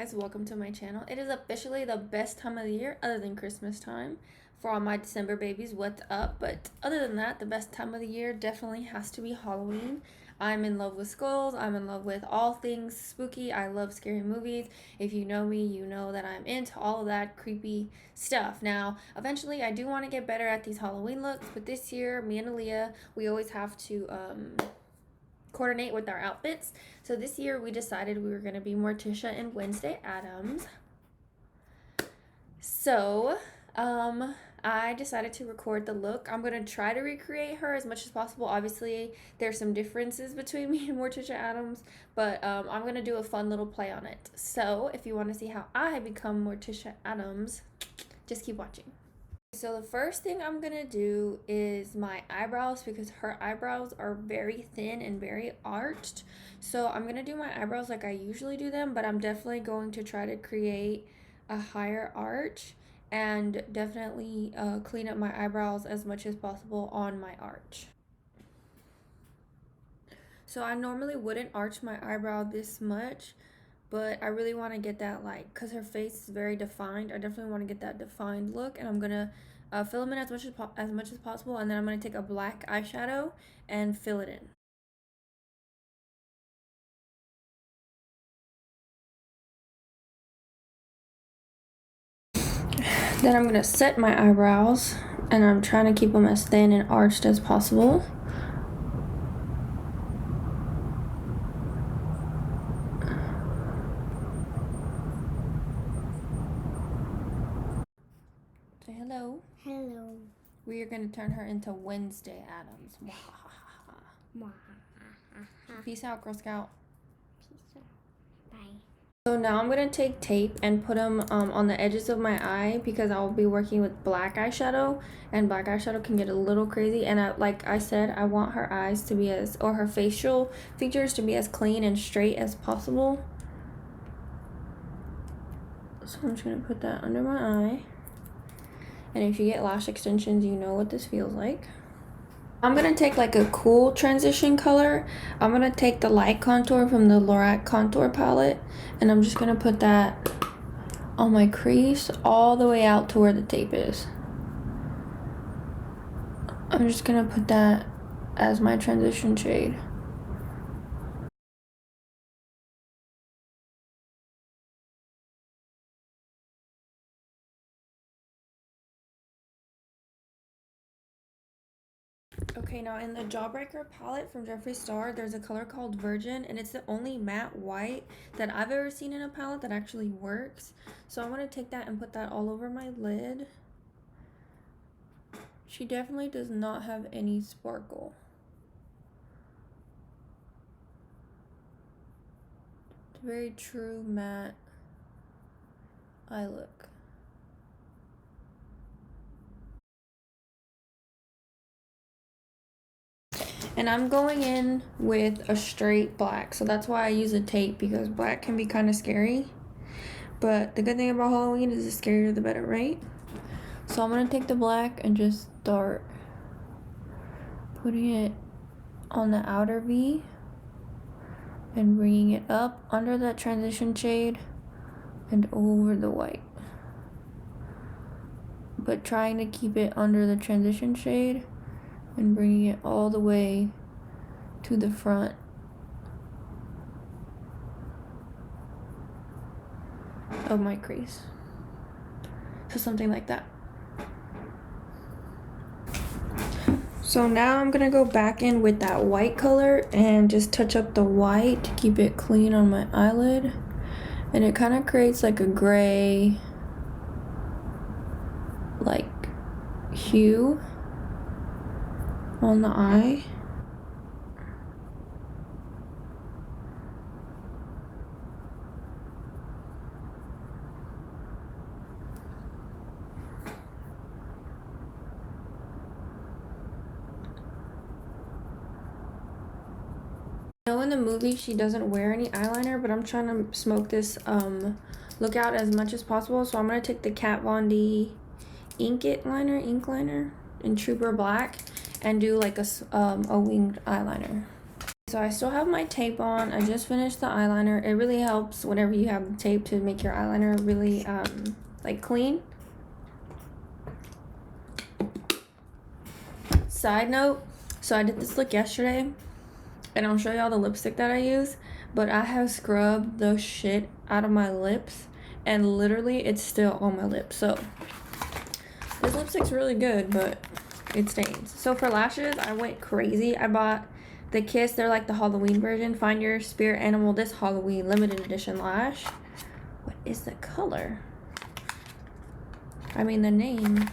guys, welcome to my channel. It is officially the best time of the year other than Christmas time for all my December babies. What's up? But other than that, the best time of the year definitely has to be Halloween. I'm in love with skulls. I'm in love with all things spooky. I love scary movies. If you know me, you know that I'm into all of that creepy stuff. Now, eventually I do want to get better at these Halloween looks, but this year me and Aaliyah, we always have to coordinate with our outfits. So this year we decided we were going to be Morticia and Wednesday Adams. So I decided to record the look. I'm going to try to recreate her as much as possible. Obviously there's some differences between me and Morticia Adams, but I'm going to do a fun little play on it. So if you want to see how I become Morticia Adams, just keep watching. So the first thing I'm gonna do is my eyebrows, because her eyebrows are very thin and very arched. So I'm gonna do my eyebrows like I usually do them, but I'm definitely going to try to create a higher arch and definitely clean up my eyebrows as much as possible on my arch. So I normally wouldn't arch my eyebrow this much, but I really want to get that, like, because her face is very defined. I definitely want to get that defined look, and I'm gonna fill them in as much as possible, and then I'm gonna take a black eyeshadow and fill it in. Then I'm gonna set my eyebrows, and I'm trying to keep them as thin and arched as possible. Say hello. Hello. We are gonna turn her into Wednesday Adams. Peace out, Girl Scout. Peace out. Bye. So now I'm going to take tape and put them on the edges of my eye, because I'll be working with black eyeshadow, and black eyeshadow can get a little crazy. And like I said, I want her eyes to be her facial features to be as clean and straight as possible. So I'm just going to put that under my eye. And if you get lash extensions, you know what this feels like. I'm going to take like a cool transition color. I'm going to take the light contour from the Lorac contour palette, and I'm just going to put that on my crease all the way out to where the tape is. I'm just going to put that as my transition shade. Okay, now in the Jawbreaker palette from Jeffree Star, there's a color called Virgin, and it's the only matte white that I've ever seen in a palette that actually works. So I'm going to take that and put that all over my lid. She definitely does not have any sparkle. It's a very true matte eye look. And I'm going in with a straight black, so that's why I use a tape, because black can be kind of scary. But the good thing about Halloween is the scarier the better, right? So I'm gonna take the black and just start putting it on the outer V and bringing it up under that transition shade and over the white. But trying to keep it under the transition shade and bringing it all the way to the front of my crease. So something like that. So now I'm gonna go back in with that white color and just touch up the white to keep it clean on my eyelid. And it kind of creates like a gray, like, hue on the eye. I know in the movie she doesn't wear any eyeliner, but I'm trying to smoke this look out as much as possible. So I'm going to take the Kat Von D ink liner in Trooper Black and do like a winged eyeliner. So I still have my tape on. I just finished the eyeliner. It really helps whenever you have the tape to make your eyeliner really like clean. Side note, so I did this look yesterday and I'll show y'all the lipstick that I use, but I have scrubbed the shit out of my lips and literally it's still on my lips. So this lipstick's really good, but it stains. So for lashes, I went crazy. I bought the Kiss. They're like the Halloween version. Find your spirit animal this Halloween limited edition lash. What is the color? I mean the name.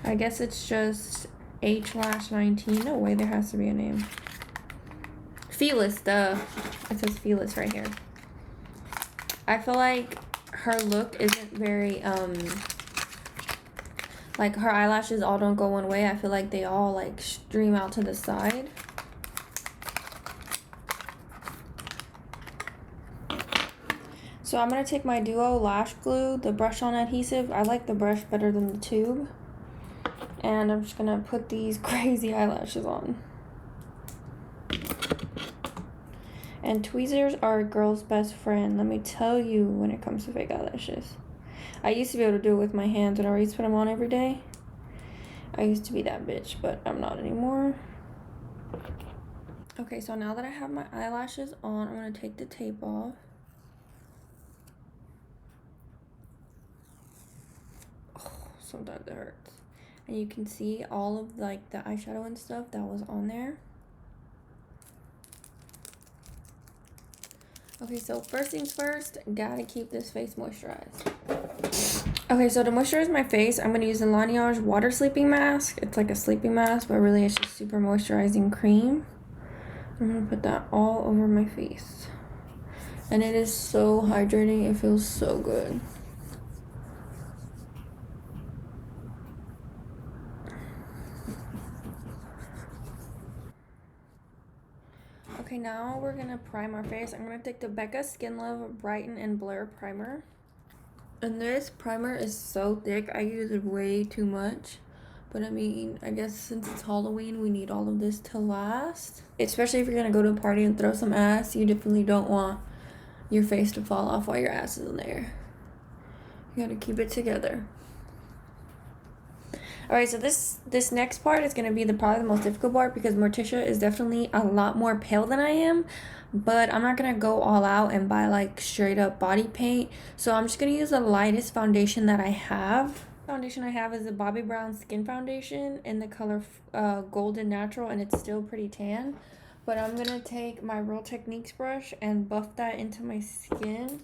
I guess it's just H Lash 19. No way, there has to be a name. Fearless, duh. It says Fearless right here. I feel like her look isn't very like her eyelashes all don't go one way. I feel like they all like stream out to the side. So I'm gonna take my Duo lash glue, the brush on adhesive. I like the brush better than the tube. And I'm just gonna put these crazy eyelashes on. And tweezers are a girl's best friend. Let me tell you when it comes to fake eyelashes. I used to be able to do it with my hands and I used to put them on every day. I used to be that bitch, but I'm not anymore. Okay, so now that I have my eyelashes on, I'm gonna take the tape off. Oh, sometimes it hurts. And you can see all of like the eyeshadow and stuff that was on there. Okay, so first things first, gotta keep this face moisturized. Okay, so to moisturize my face, I'm gonna use the Laneige Water Sleeping Mask. It's like a sleeping mask, but really it's just super moisturizing cream. I'm gonna put that all over my face. And it is so hydrating, it feels so good. Okay, now we're gonna prime our face. I'm gonna take the Becca Skin Love Brighten and Blur Primer. And this primer is so thick, I use it way too much. But I mean, I guess since it's Halloween, we need all of this to last. Especially if you're gonna go to a party and throw some ass, you definitely don't want your face to fall off while your ass is in there. You gotta keep it together. Alright, so this next part is going to be probably the most difficult part because Morticia is definitely a lot more pale than I am. But I'm not going to go all out and buy like straight up body paint. So I'm just going to use the lightest foundation that I have. The foundation I have is the Bobbi Brown Skin Foundation in the color Golden Natural, and it's still pretty tan. But I'm going to take my Real Techniques brush and buff that into my skin.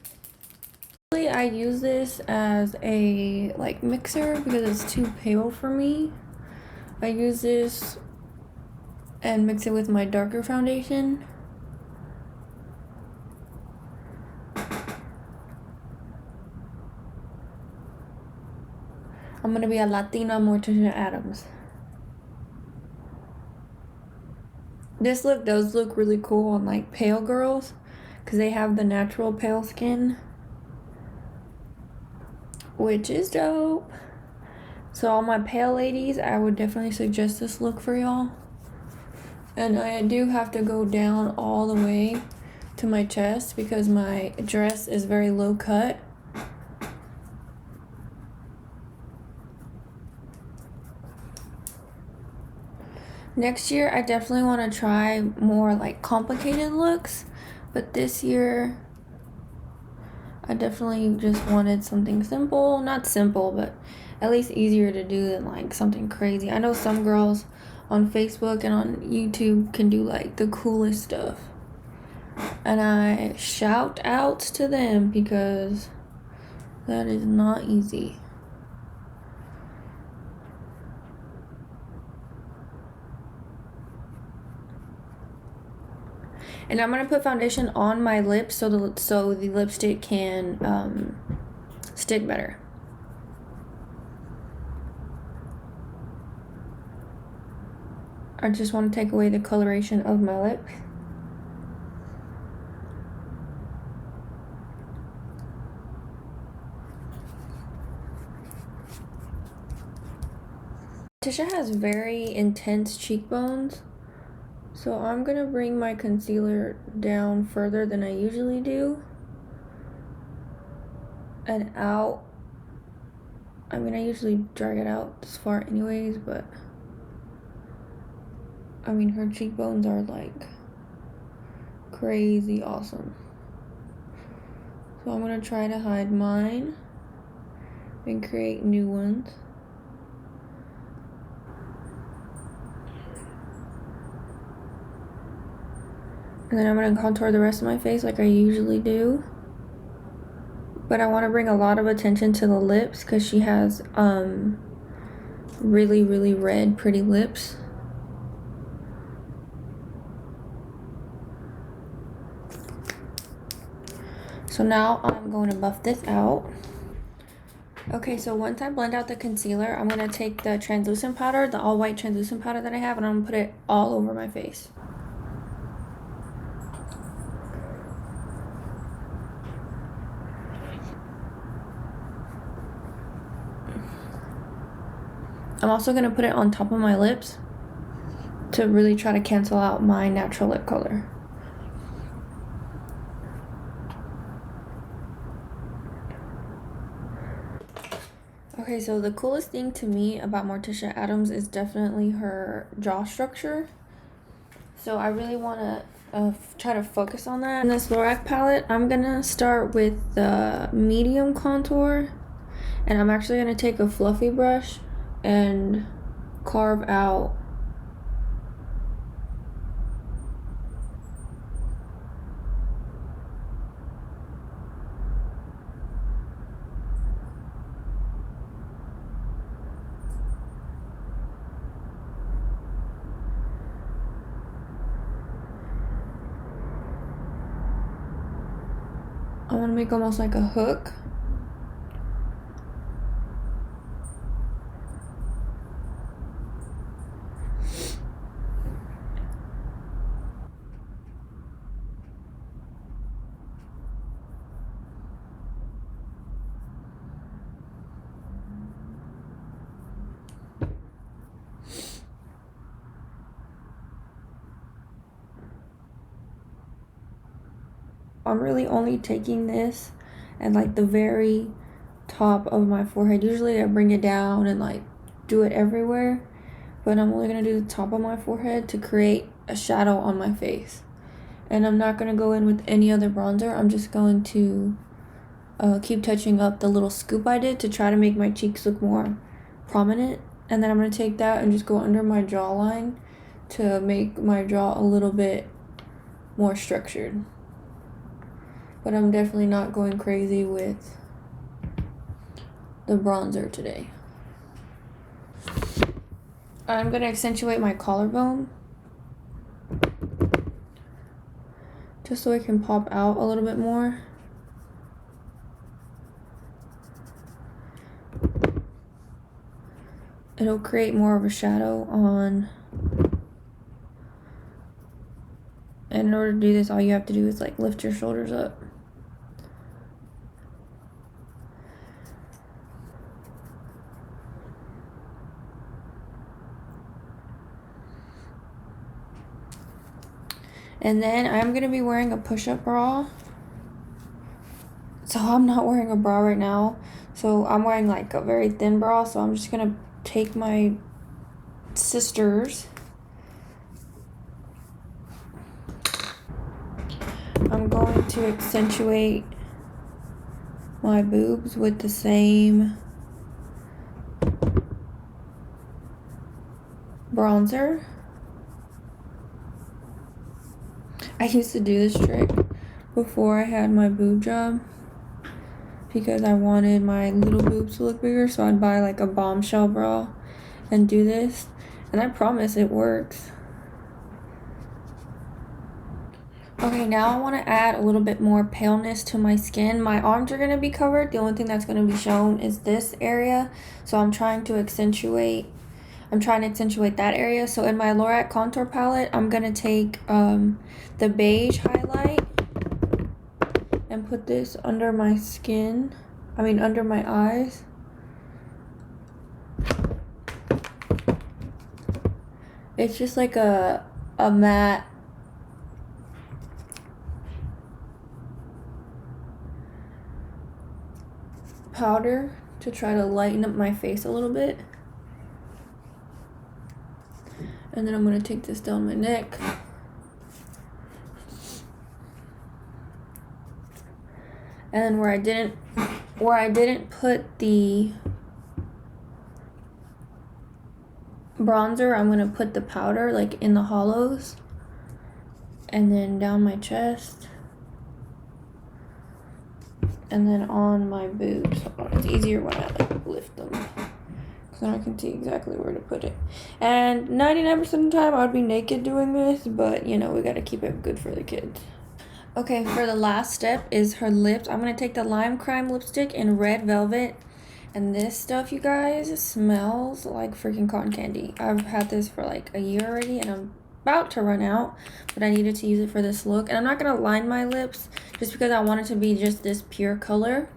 I use this as a like mixer because it's too pale for me. I use this and mix it with my darker foundation. I'm gonna be a Latina Morticia Adams. This look does look really cool on like pale girls because they have the natural pale skin, which is dope. So all my pale ladies, I would definitely suggest this look for y'all. And I do have to go down all the way to my chest because my dress is very low cut. Next year, I definitely want to try more like complicated looks, but this year, I definitely just wanted something simple. Not simple, but at least easier to do than like something crazy. I know some girls on Facebook and on YouTube can do like the coolest stuff. And I shout out to them because that is not easy. And I'm gonna put foundation on my lips so the lipstick can stick better. I just want to take away the coloration of my lips. Tisha has very intense cheekbones, So I'm gonna bring my concealer down further than I usually do and out. I mean, I usually drag it out this far anyways, but I mean, her cheekbones are like crazy awesome. So I'm gonna try to hide mine and create new ones. And then I'm gonna contour the rest of my face like I usually do. But I want to bring a lot of attention to the lips because she has really, really red, pretty lips. So now I'm going to buff this out. Okay, so once I blend out the concealer, I'm going to take the translucent powder, the all white translucent powder that I have, and I'm going to put it all over my face. I'm also going to put it on top of my lips to really try to cancel out my natural lip color. Okay, so the coolest thing to me about Morticia Adams is definitely her jaw structure. So I really want to try to focus on that. In this Lorac palette, I'm going to start with the medium contour. And I'm actually going to take a fluffy brush and carve out I want to make almost like a hook. I'm really only taking this at like the very top of my forehead. Usually I bring it down and like do it everywhere, but I'm only going to do the top of my forehead to create a shadow on my face. And I'm not going to go in with any other bronzer. I'm just going to keep touching up the little scoop I did to try to make my cheeks look more prominent. And then I'm going to take that and just go under my jawline to make my jaw a little bit more structured. But I'm definitely not going crazy with the bronzer today. I'm going to accentuate my collarbone just so it can pop out a little bit more. It'll create more of a shadow on. And in order to do this, all you have to do is like lift your shoulders up. And then I'm going to be wearing a push-up bra. So I'm not wearing a bra right now. So I'm wearing like a very thin bra. So I'm just going to take my sisters. I'm going to accentuate my boobs with the same bronzer. I used to do this trick before I had my boob job because I wanted my little boobs to look bigger, so I'd buy like a bombshell bra and do this, and I promise it works. Okay, now I want to add a little bit more paleness to my skin. My arms are going to be covered. The only thing that's going to be shown is this area, so I'm trying to accentuate that area. So in my Lorac contour palette, I'm going to take the beige highlight and put this under my skin, under my eyes. It's just like a a matte powder to try to lighten up my face a little bit. And then I'm going to take this down my neck. And where I didn't put the bronzer, I'm going to put the powder like in the hollows. And then down my chest. And then on my boobs. It's easier when I like lift them, because then I can see exactly where to put it. And 99% of the time I would be naked doing this, but you know, we gotta keep it good for the kids. Okay, for the last step is her lips. I'm gonna take the Lime Crime lipstick in Red Velvet. And this stuff, you guys, smells like freaking cotton candy. I've had this for like a year already, and I'm about to run out, but I needed to use it for this look. And I'm not gonna line my lips just because I want it to be just this pure color.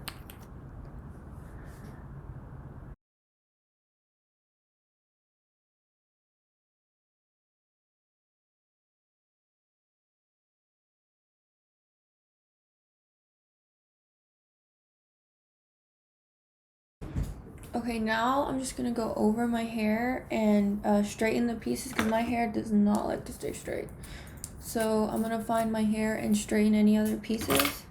Okay, now I'm just gonna go over my hair and straighten the pieces, because my hair does not like to stay straight. So I'm gonna find my hair and straighten any other pieces.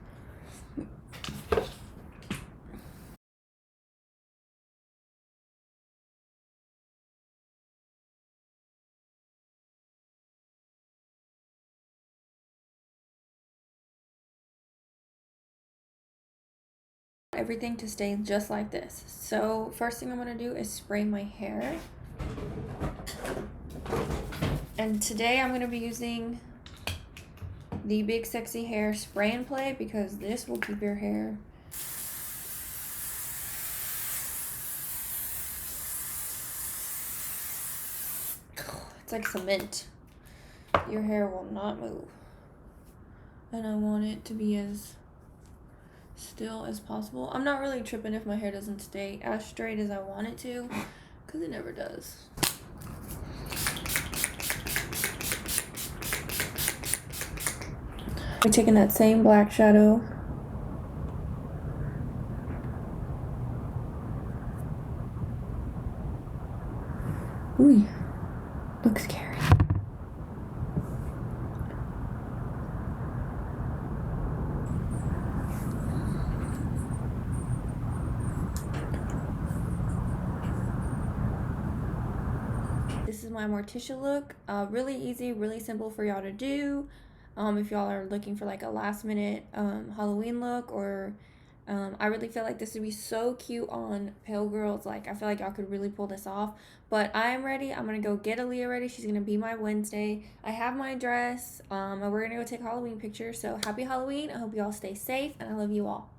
Everything to stay just like this. So first thing I'm gonna do is spray my hair. And today I'm gonna be using the Big Sexy Hair Spray and Play, because this will keep your hair it's like cement. Your hair will not move. And I want it to be as still as possible. I'm not really tripping if my hair doesn't stay as straight as I want it to, because it never does. I'm taking that same black shadow. Ooh, looks scary. This is my Morticia look. Really easy, really simple for y'all to do. If y'all are looking for like a last minute Halloween look, or I really feel like this would be so cute on pale girls. Like, I feel like y'all could really pull this off. But I am ready. I'm gonna go get Aaliyah ready. She's gonna be my Wednesday. I have my dress, and we're gonna go take Halloween pictures. So happy Halloween. I hope y'all stay safe, and I love you all.